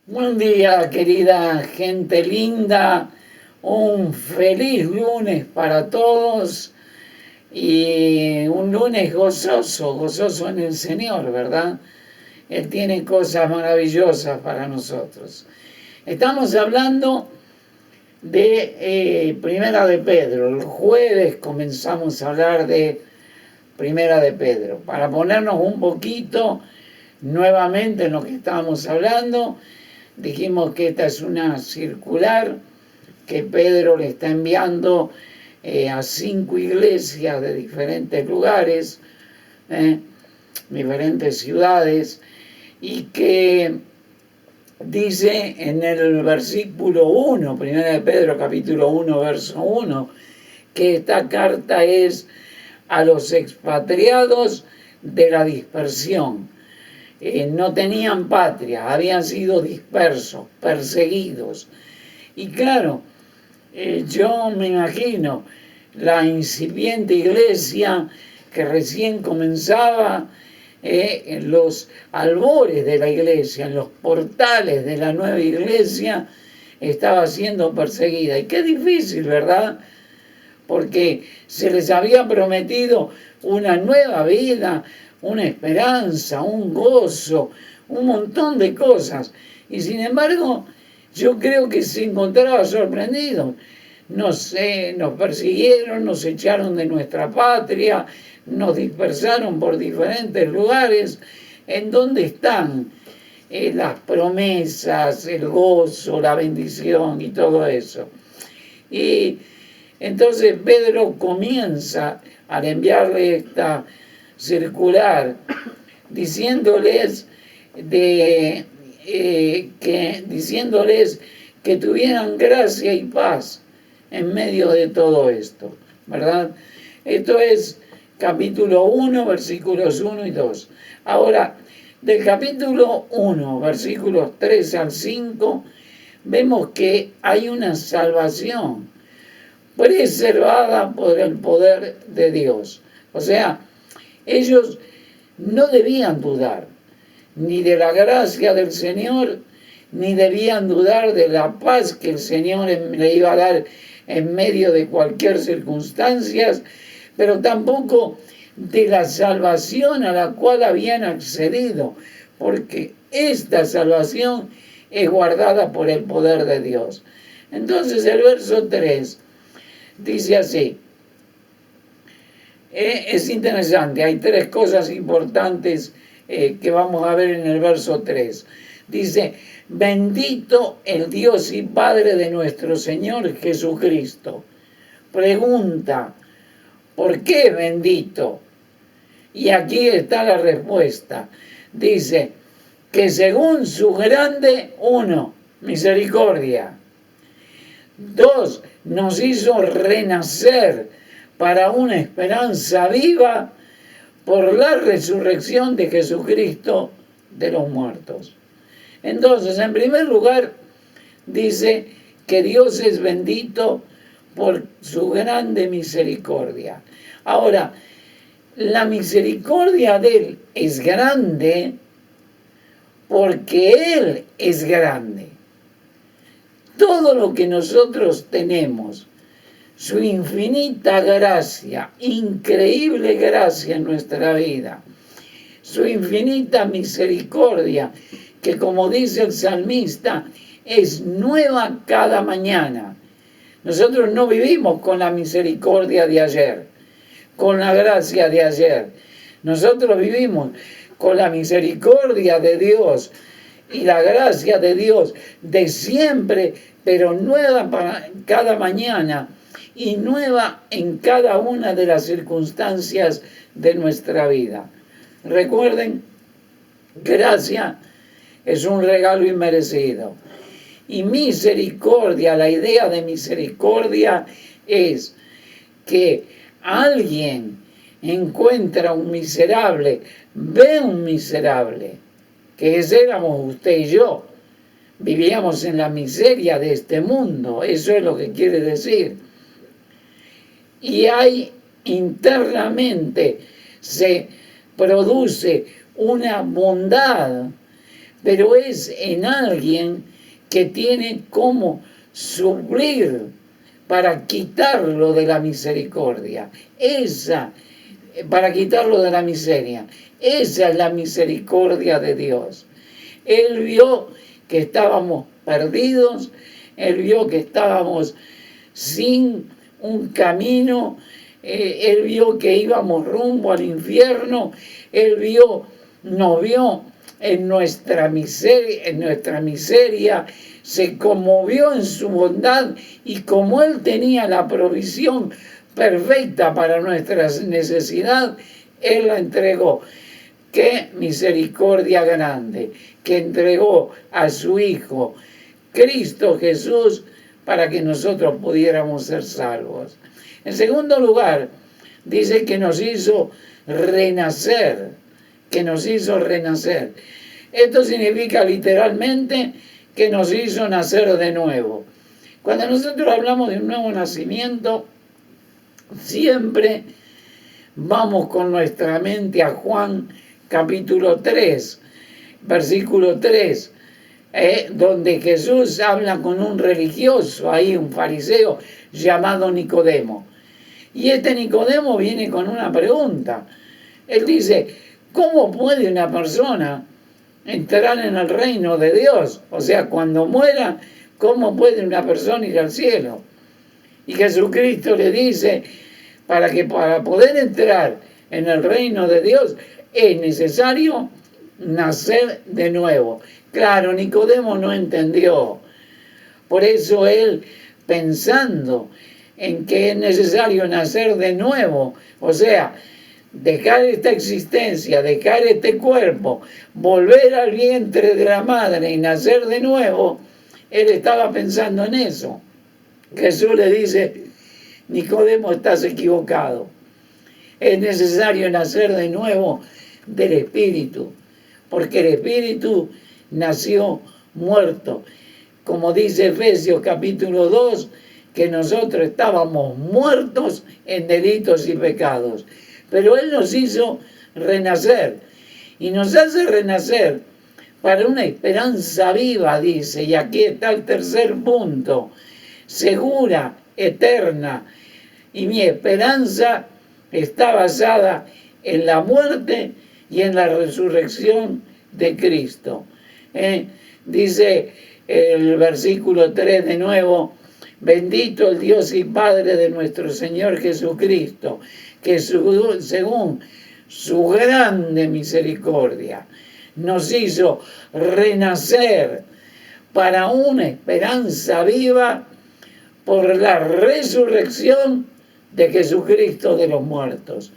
Buen día, querida gente linda. Un feliz lunes para todos y un lunes gozoso, gozoso en el Señor, ¿verdad? Él tiene cosas maravillosas para nosotros. Estamos hablando de Primera de Pedro. El jueves comenzamos a hablar de Primera de Pedro. Para ponernos un poquito nuevamente en lo que estábamos hablando, dijimos que esta es una circular que Pedro le está enviando a 5 iglesias de diferentes lugares, diferentes ciudades, y que dice en el versículo 1, Primera de Pedro capítulo 1, verso 1, que esta carta es a los expatriados de la dispersión. No tenían patria, habían sido dispersos, perseguidos. Y claro, yo me imagino la incipiente iglesia que recién comenzaba, en los albores de la iglesia, en los portales de la nueva iglesia, estaba siendo perseguida. Y qué difícil, ¿verdad? Porque se les había prometido una nueva vida, una esperanza, un gozo, un montón de cosas. Y sin embargo, yo creo que se encontraba sorprendido. Nos persiguieron, nos echaron de nuestra patria, nos dispersaron por diferentes lugares. ¿En dónde están las promesas, el gozo, la bendición y todo eso? Y entonces Pedro comienza al enviarle esta circular diciéndoles que tuvieran gracia y paz en medio de todo esto, ¿verdad? Esto es capítulo 1, versículos 1 y 2. Ahora, del capítulo 1, versículos 3 al 5, vemos que hay una salvación preservada por el poder de Dios. O sea, ellos no debían dudar ni de la gracia del Señor, ni debían dudar de la paz que el Señor le iba a dar en medio de cualquier circunstancia, pero tampoco de la salvación a la cual habían accedido, porque esta salvación es guardada por el poder de Dios. Entonces el verso 3 dice así. Es interesante, hay 3 cosas importantes que vamos a ver en el verso 3. Dice, bendito el Dios y Padre de nuestro Señor Jesucristo. Pregunta, ¿por qué bendito? Y aquí está la respuesta. Dice, que según su grande, 1, misericordia. 2, nos hizo renacer para una esperanza viva por la resurrección de Jesucristo de los muertos. Entonces, en primer lugar, dice que Dios es bendito por su grande misericordia. Ahora, la misericordia de Él es grande porque Él es grande. Todo lo que nosotros tenemos, su infinita gracia, increíble gracia en nuestra vida, su infinita misericordia, que como dice el salmista, es nueva cada mañana. Nosotros no vivimos con la misericordia de ayer, con la gracia de ayer. Nosotros vivimos con la misericordia de Dios y la gracia de Dios de siempre, pero nueva para cada mañana y nueva en cada una de las circunstancias de nuestra vida. Recuerden, gracia es un regalo inmerecido. Y misericordia, la idea de misericordia es que alguien encuentra un miserable, ve un miserable, que ese éramos usted y yo. Vivíamos en la miseria de este mundo, eso es lo que quiere decir. Y hay internamente, se produce una bondad pero es en alguien que tiene como suplir para quitarlo de la misericordia. Para quitarlo de la miseria. Esa es la misericordia de Dios. Él vio que estábamos perdidos, Él vio que estábamos sin un camino, Él vio que íbamos rumbo al infierno, Él nos vio en nuestra miseria, se conmovió en su bondad, y como Él tenía la provisión perfecta para nuestra necesidad, Él la entregó. ¡Qué misericordia grande! Que entregó a su Hijo, Cristo Jesús, para que nosotros pudiéramos ser salvos. En segundo lugar, dice que nos hizo renacer, Esto significa literalmente que nos hizo nacer de nuevo. Cuando nosotros hablamos de un nuevo nacimiento, siempre vamos con nuestra mente a Juan capítulo 3, versículo 3, donde Jesús habla con un religioso, un fariseo llamado Nicodemo. Y este Nicodemo viene con una pregunta. Él dice, ¿cómo puede una persona entrar en el reino de Dios? O sea, cuando muera, ¿cómo puede una persona ir al cielo? Y Jesucristo le dice, para poder entrar en el reino de Dios es necesario nacer de nuevo. Claro, Nicodemo no entendió. Por eso él, pensando en que es necesario nacer de nuevo, o sea, dejar esta existencia, dejar este cuerpo, volver al vientre de la madre y nacer de nuevo, él estaba pensando en eso. Jesús le dice, Nicodemo, estás equivocado. Es necesario nacer de nuevo del Espíritu, porque el Espíritu nació muerto. Como dice Efesios capítulo 2, que nosotros estábamos muertos en delitos y pecados. Pero Él nos hizo renacer, y nos hace renacer para una esperanza viva, dice, y aquí está el tercer punto, segura, eterna, y mi esperanza está basada en la muerte y en la resurrección de Cristo. Dice el versículo 3 de nuevo, bendito el Dios y Padre de nuestro Señor Jesucristo, que según su grande misericordia nos hizo renacer para una esperanza viva por la resurrección de Jesucristo de los muertos.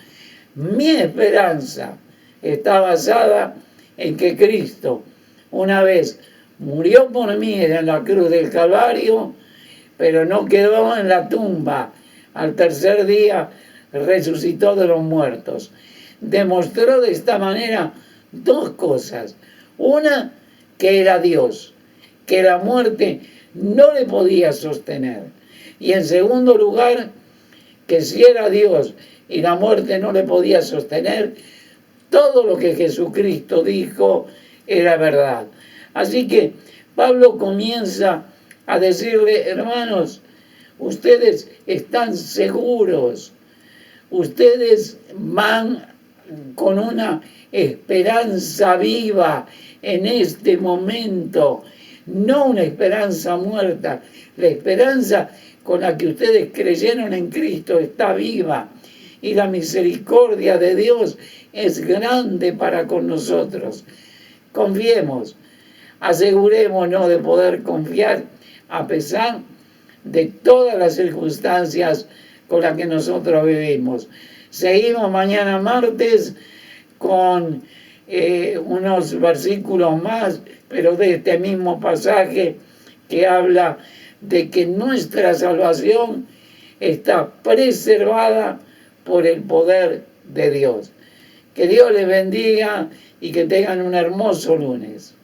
Mi esperanza está basada en que Cristo una vez murió por mí en la cruz del Calvario, pero no quedó en la tumba. Al tercer día resucitó de los muertos. Demostró de esta manera dos cosas. Una, que era Dios, que la muerte no le podía sostener. Y en segundo lugar, que si era Dios y la muerte no le podía sostener, todo lo que Jesucristo dijo era verdad. Así que Pablo comienza a decirle, hermanos, ustedes están seguros, ustedes van con una esperanza viva en este momento, no una esperanza muerta. La esperanza con la que ustedes creyeron en Cristo está viva, y la misericordia de Dios es grande para con nosotros. Confiemos, asegurémonos de poder confiar a pesar de todas las circunstancias con las que nosotros vivimos. Seguimos mañana martes con unos versículos más, pero de este mismo pasaje que habla de que nuestra salvación está preservada por el poder de Dios. Que Dios les bendiga y que tengan un hermoso lunes.